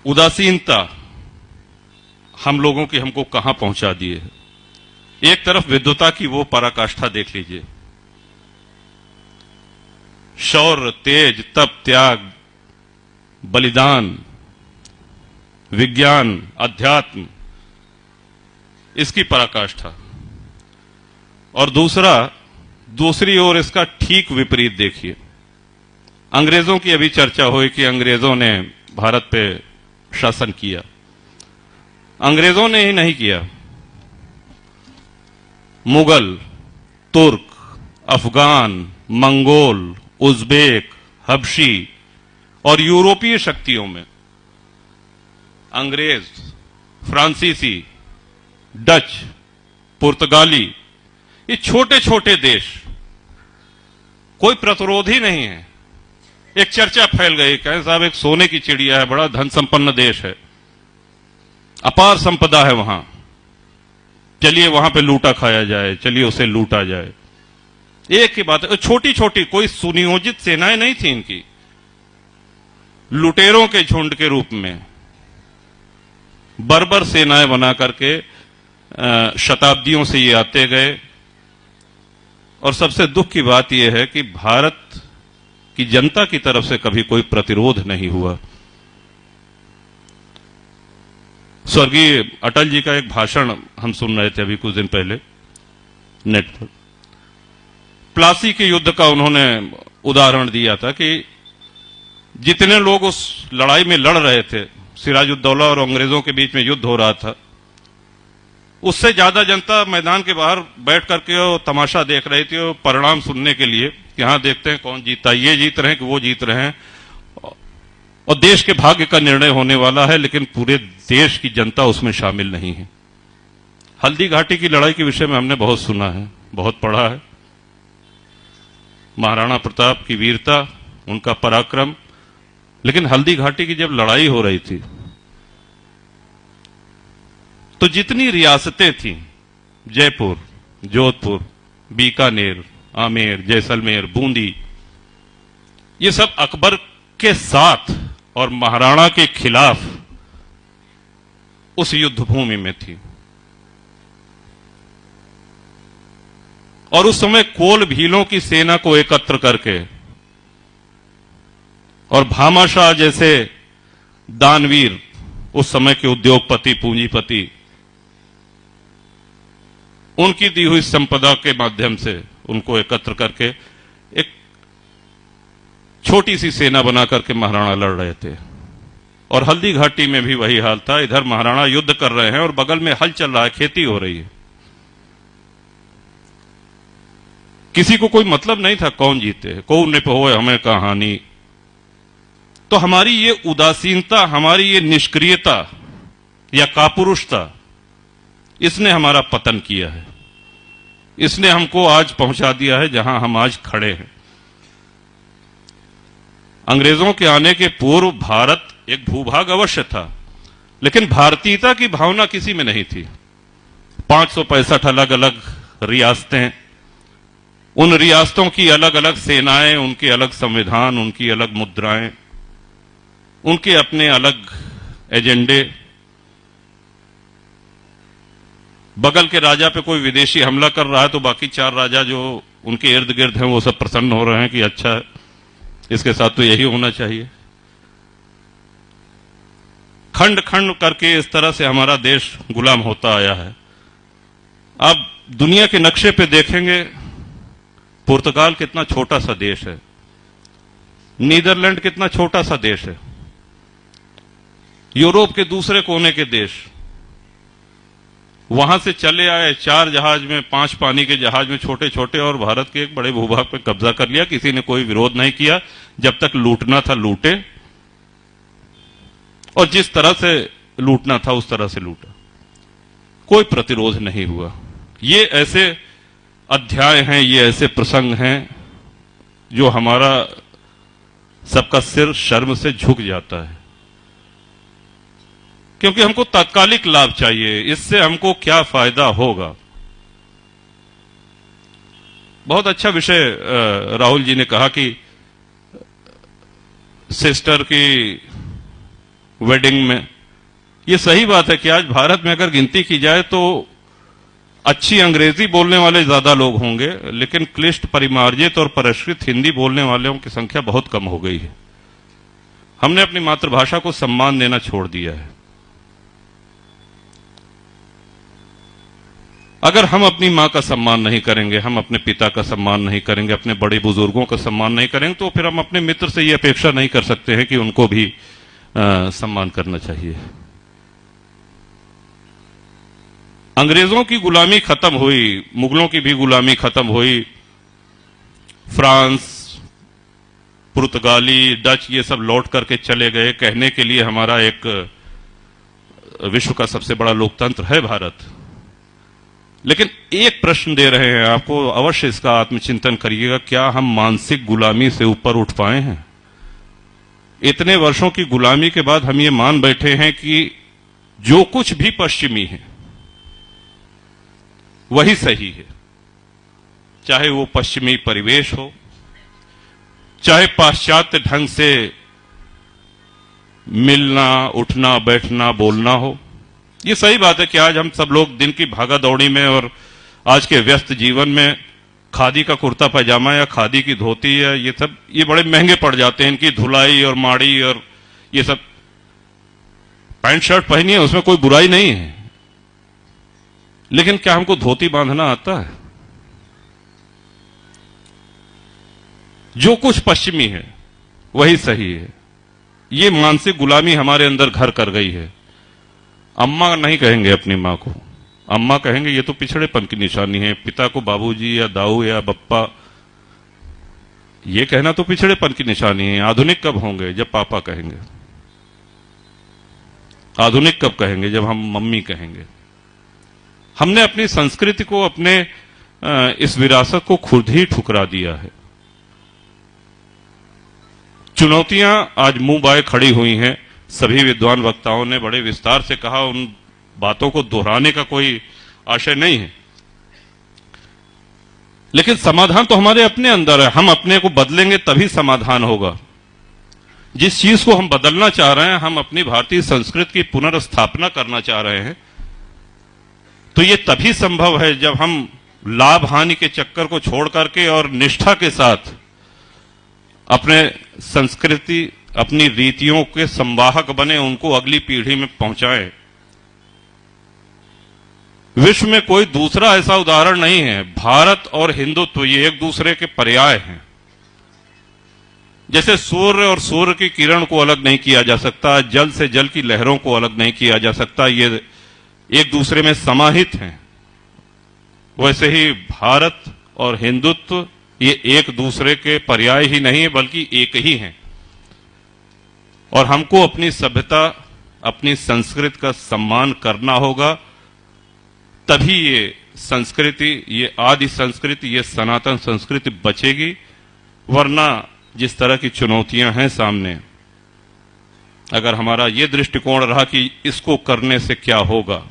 उदासीनता हम लोगों की हमको कहां पहुंचा दिए है। एक तरफ विद्वता की वो पराकाष्ठा देख लीजिए, शौर्य, तेज, तप, त्याग, बलिदान, विज्ञान, अध्यात्म, इसकी पराकाष्ठा। और दूसरी ओर इसका ठीक विपरीत देखिए। अंग्रेजों की अभी चर्चा हुई कि अंग्रेजों ने भारत पे शासन किया। अंग्रेजों ने ही नहीं किया, मुगल, तुर्क, अफगान, मंगोल, उज़्बेक, हबशी और यूरोपीय शक्तियों में अंग्रेज, फ्रांसीसी, डच, पुर्तगाली, ये छोटे छोटे देश, कोई प्रतिरोध ही नहीं है। एक चर्चा फैल गई, कहें साहब एक सोने की चिड़िया है, बड़ा धन संपन्न देश है, अपार संपदा है वहां, चलिए वहां पे लूटा खाया जाए, चलिए उसे लूटा जाए। एक ही बात है, छोटी छोटी कोई सुनियोजित सेनाएं नहीं थी इनकी, लुटेरों के झुंड के रूप में बर्बर सेनाएं बना करके शताब्दियों से ये आते गए। और सबसे दुख की बात यह है कि भारत की जनता की तरफ से कभी कोई प्रतिरोध नहीं हुआ। स्वर्गीय अटल जी का एक भाषण हम सुन रहे थे अभी कुछ दिन पहले नेट पर। प्लासी के युद्ध का उन्होंने उदाहरण दिया था कि जितने लोग उस लड़ाई में लड़ रहे थे, सिराजुद्दौला और अंग्रेजों के बीच में युद्ध हो रहा था, उससे ज्यादा जनता मैदान के बाहर बैठ करके वो तमाशा देख रही थी, वो परिणाम सुनने के लिए कि यहां देखते हैं कौन जीता, ये जीत रहे हैं कि वो जीत रहे हैं, और देश के भाग्य का निर्णय होने वाला है, लेकिन पूरे देश की जनता उसमें शामिल नहीं है। हल्दी घाटी की लड़ाई के विषय में हमने बहुत सुना है, बहुत पढ़ा है, महाराणा प्रताप की वीरता, उनका पराक्रम। लेकिन हल्दी घाटी की जब लड़ाई हो रही थी तो जितनी रियासतें थीं, जयपुर, जोधपुर, बीकानेर, आमेर, जैसलमेर, बूंदी, ये सब अकबर के साथ और महाराणा के खिलाफ उस युद्ध भूमि में थी। और उस समय कोल भीलों की सेना को एकत्र करके और भामाशाह जैसे दानवीर, उस समय के उद्योगपति, पूंजीपति, उनकी दी हुई संपदा के माध्यम से उनको एकत्र करके एक छोटी सी सेना बना करके महाराणा लड़ रहे थे। और हल्दी घाटी में भी वही हाल था, इधर महाराणा युद्ध कर रहे हैं और बगल में हल चल रहा है, खेती हो रही है। किसी को कोई मतलब नहीं था कौन जीते, कौन ने होए हमें कहानी। तो हमारी ये उदासीनता, हमारी ये निष्क्रियता या कापुरुषता, इसने हमारा पतन किया है, इसने हमको आज पहुंचा दिया है जहां हम आज खड़े हैं। अंग्रेजों के आने के पूर्व भारत एक भूभाग अवश्य था, लेकिन भारतीयता की भावना किसी में नहीं थी। 565 अलग अलग रियासतें, उन रियासतों की अलग अलग सेनाएं, उनके अलग संविधान, उनकी अलग मुद्राएं, उनके अपने अलग एजेंडे। बगल के राजा पे कोई विदेशी हमला कर रहा है तो बाकी 4 राजा जो उनके इर्द गिर्द हैं वो सब प्रसन्न हो रहे हैं कि अच्छा है, इसके साथ तो यही होना चाहिए। खंड खंड करके इस तरह से हमारा देश गुलाम होता आया है। अब दुनिया के नक्शे पे देखेंगे, पुर्तगाल कितना छोटा सा देश है, नीदरलैंड कितना छोटा सा देश है, यूरोप के दूसरे कोने के देश, वहां से चले आए 4 जहाज में, 5 पानी के जहाज में छोटे छोटे, और भारत के एक बड़े भूभाग पर कब्जा कर लिया। किसी ने कोई विरोध नहीं किया, जब तक लूटना था लूटे, और जिस तरह से लूटना था उस तरह से लूटा, कोई प्रतिरोध नहीं हुआ। ये ऐसे अध्याय हैं, ये ऐसे प्रसंग हैं जो हमारा सबका सिर शर्म से झुक जाता है, क्योंकि हमको तात्कालिक लाभ चाहिए, इससे हमको क्या फायदा होगा। बहुत अच्छा विषय राहुल जी ने कहा कि सिस्टर की वेडिंग में। ये सही बात है कि आज भारत में अगर गिनती की जाए तो अच्छी अंग्रेजी बोलने वाले ज्यादा लोग होंगे, लेकिन क्लिष्ट, परिमार्जित और परिष्कृत हिंदी बोलने वालों की संख्या बहुत कम हो गई है। हमने अपनी मातृभाषा को सम्मान देना छोड़ दिया है। अगर हम अपनी मां का सम्मान नहीं करेंगे, हम अपने पिता का सम्मान नहीं करेंगे, अपने बड़े बुजुर्गों का सम्मान नहीं करेंगे, तो फिर हम अपने मित्र से यह अपेक्षा नहीं कर सकते हैं कि उनको भी सम्मान करना चाहिए। अंग्रेजों की गुलामी खत्म हुई, मुगलों की भी गुलामी खत्म हुई, फ्रांस, पुर्तगाली, डच ये सब लौट करके चले गए। कहने के लिए हमारा एक विश्व का सबसे बड़ा लोकतंत्र है भारत। लेकिन एक प्रश्न दे रहे हैं आपको, अवश्य इसका आत्मचिंतन करिएगा, क्या हम मानसिक गुलामी से ऊपर उठ पाए हैं? इतने वर्षों की गुलामी के बाद हम ये मान बैठे हैं कि जो कुछ भी पश्चिमी है वही सही है, चाहे वो पश्चिमी परिवेश हो, चाहे पाश्चात्य ढंग से मिलना, उठना, बैठना, बोलना हो। ये सही बात है कि आज हम सब लोग दिन की भागा दौड़ी में और आज के व्यस्त जीवन में खादी का कुर्ता पैजामा या खादी की धोती या ये बड़े महंगे पड़ जाते हैं। इनकी धुलाई और माड़ी और ये सब, पैंट शर्ट पहनिए, उसमें कोई बुराई नहीं है, लेकिन क्या हमको धोती बांधना आता है? जो कुछ पश्चिमी है वही सही है। ये मानसिक गुलामी हमारे अंदर घर कर गई है। अम्मा नहीं कहेंगे अपनी मां को, अम्मा कहेंगे, ये तो पिछड़ेपन की निशानी है। पिता को बाबूजी या दाऊ या बप्पा ये कहना तो पिछड़ेपन की निशानी है। आधुनिक कब होंगे? जब पापा कहेंगे। आधुनिक कब कहेंगे? जब हम मम्मी कहेंगे। हमने अपनी संस्कृति को, अपने इस विरासत को खुद ही ठुकरा दिया है। चुनौतियां आज मुंह बाए खड़ी हुई हैं। सभी विद्वान वक्ताओं ने बड़े विस्तार से कहा, उन बातों को दोहराने का कोई आशय नहीं है, लेकिन समाधान तो हमारे अपने अंदर है। हम अपने को बदलेंगे तभी समाधान होगा। जिस चीज को हम बदलना चाह रहे हैं, हम अपनी भारतीय संस्कृति की पुनर्स्थापना करना चाह रहे हैं, तो ये तभी संभव है जब हम लाभ हानि के चक्कर को छोड़ करके और निष्ठा के साथ अपने संस्कृति, अपनी रीतियों के संवाहक बने, उनको अगली पीढ़ी में पहुंचाएं। विश्व में कोई दूसरा ऐसा उदाहरण नहीं है। भारत और हिंदुत्व ये एक दूसरे के पर्याय हैं। जैसे सूर्य और सूर्य की किरण को अलग नहीं किया जा सकता, जल से जल की लहरों को अलग नहीं किया जा सकता, ये एक दूसरे में समाहित हैं, वैसे ही भारत और हिंदुत्व ये एक दूसरे के पर्याय ही नहीं है, बल्कि एक ही हैं। और हमको अपनी सभ्यता, अपनी संस्कृति का सम्मान करना होगा, तभी ये संस्कृति, ये आदि संस्कृति, ये सनातन संस्कृति बचेगी। वरना जिस तरह की चुनौतियां हैं सामने, अगर हमारा ये दृष्टिकोण रहा कि इसको करने से क्या होगा।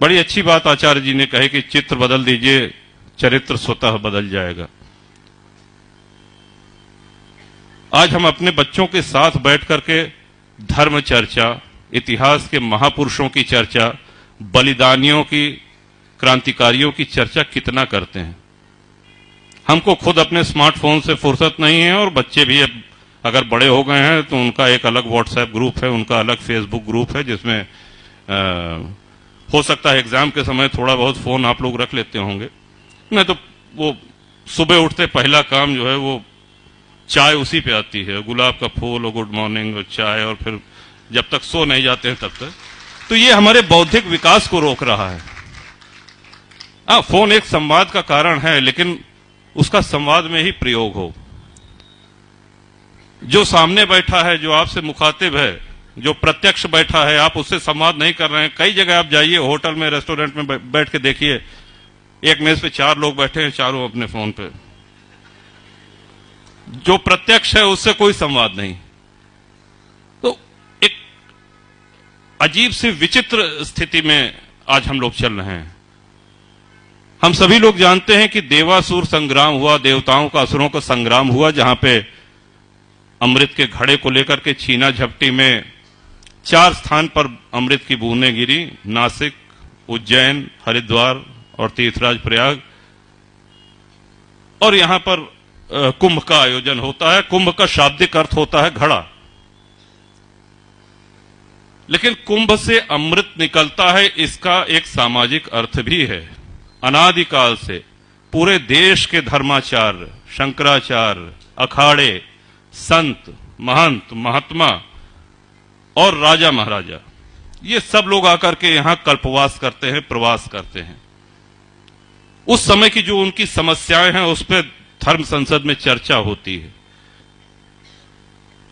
बड़ी अच्छी बात आचार्य जी ने कही कि चित्र बदल दीजिए, चरित्र स्वतः बदल जाएगा। आज हम अपने बच्चों के साथ बैठ करके धर्म चर्चा, इतिहास के महापुरुषों की चर्चा, बलिदानियों की, क्रांतिकारियों की चर्चा कितना करते हैं। हमको खुद अपने स्मार्टफोन से फुर्सत नहीं है, और बच्चे भी अब अगर बड़े हो गए हैं तो उनका एक अलग व्हाट्सएप ग्रुप है, उनका अलग फेसबुक ग्रुप है, जिसमें हो सकता है एग्जाम के समय थोड़ा बहुत फोन आप लोग रख लेते होंगे। नहीं तो वो सुबह उठते पहला काम जो है वो चाय उसी पे आती है, गुलाब का फूल और गुड मॉर्निंग और चाय, और फिर जब तक सो नहीं जाते हैं तब तक। तो ये हमारे बौद्धिक विकास को रोक रहा है। फोन एक संवाद का कारण है, लेकिन उसका संवाद में ही प्रयोग हो। जो सामने बैठा है, जो आपसे मुखातिब है, जो प्रत्यक्ष बैठा है, आप उससे संवाद नहीं कर रहे हैं। कई जगह आप जाइए, होटल में, रेस्टोरेंट में बैठ के देखिए, एक मेज पे 4 लोग बैठे हैं, चारों अपने फोन पे। जो प्रत्यक्ष है उससे कोई संवाद नहीं। तो एक अजीब सी विचित्र स्थिति में आज हम लोग चल रहे हैं। हम सभी लोग जानते हैं कि देवासुर संग्राम हुआ, देवताओं का असुरों का संग्राम हुआ, जहां पे अमृत के घड़े को लेकर के छीना झपटी में 4 स्थान पर अमृत की बूंदें गिरी, नासिक, उज्जैन, हरिद्वार और तीर्थराज प्रयाग। और यहां पर कुंभ का आयोजन होता है। कुंभ का शाब्दिक अर्थ होता है घड़ा, लेकिन कुंभ से अमृत निकलता है, इसका एक सामाजिक अर्थ भी है। अनादिकाल से पूरे देश के धर्माचार्य, शंकराचार्य, अखाड़े, संत, महंत, महात्मा और राजा महाराजा, ये सब लोग आकर के यहां कल्पवास करते हैं, प्रवास करते हैं। उस समय की जो उनकी समस्याएं हैं उस पर धर्म संसद में चर्चा होती है।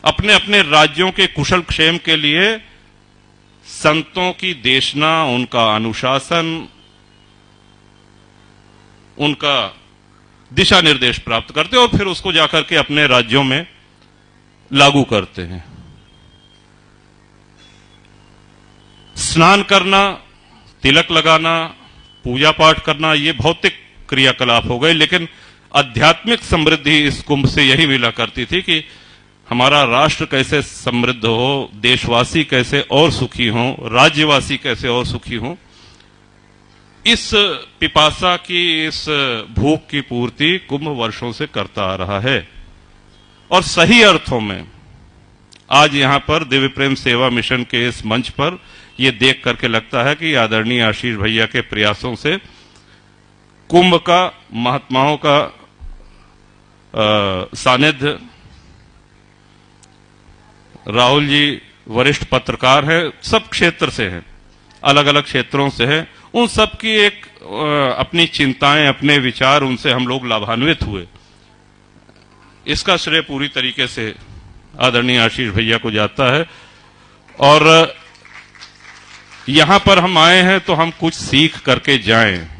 अपने अपने राज्यों के कुशल क्षेम के लिए संतों की देशना, उनका अनुशासन, उनका दिशा निर्देश प्राप्त करते हैं और फिर उसको जाकर के अपने राज्यों में लागू करते हैं। स्नान करना, तिलक लगाना, पूजा पाठ करना, ये भौतिक क्रियाकलाप हो गए, लेकिन आध्यात्मिक समृद्धि इस कुंभ से यही मिला करती थी कि हमारा राष्ट्र कैसे समृद्ध हो, देशवासी कैसे और सुखी हो, राज्यवासी कैसे और सुखी हो। इस पिपासा की, इस भूख की पूर्ति कुंभ वर्षों से करता आ रहा है। और सही अर्थों में आज यहां पर दिव्य प्रेम सेवा मिशन के इस मंच पर यह देख करके लगता है कि आदरणीय आशीष भैया के प्रयासों से कुंभ का, महात्माओं का सानिध्य, राहुल जी वरिष्ठ पत्रकार हैं, सब क्षेत्र से हैं, अलग अलग क्षेत्रों से हैं, उन सब की एक अपनी चिंताएं, अपने विचार, उनसे हम लोग लाभान्वित हुए। इसका श्रेय पूरी तरीके से आदरणीय आशीष भैया को जाता है। और यहां पर हम आए हैं तो हम कुछ सीख करके जाएं।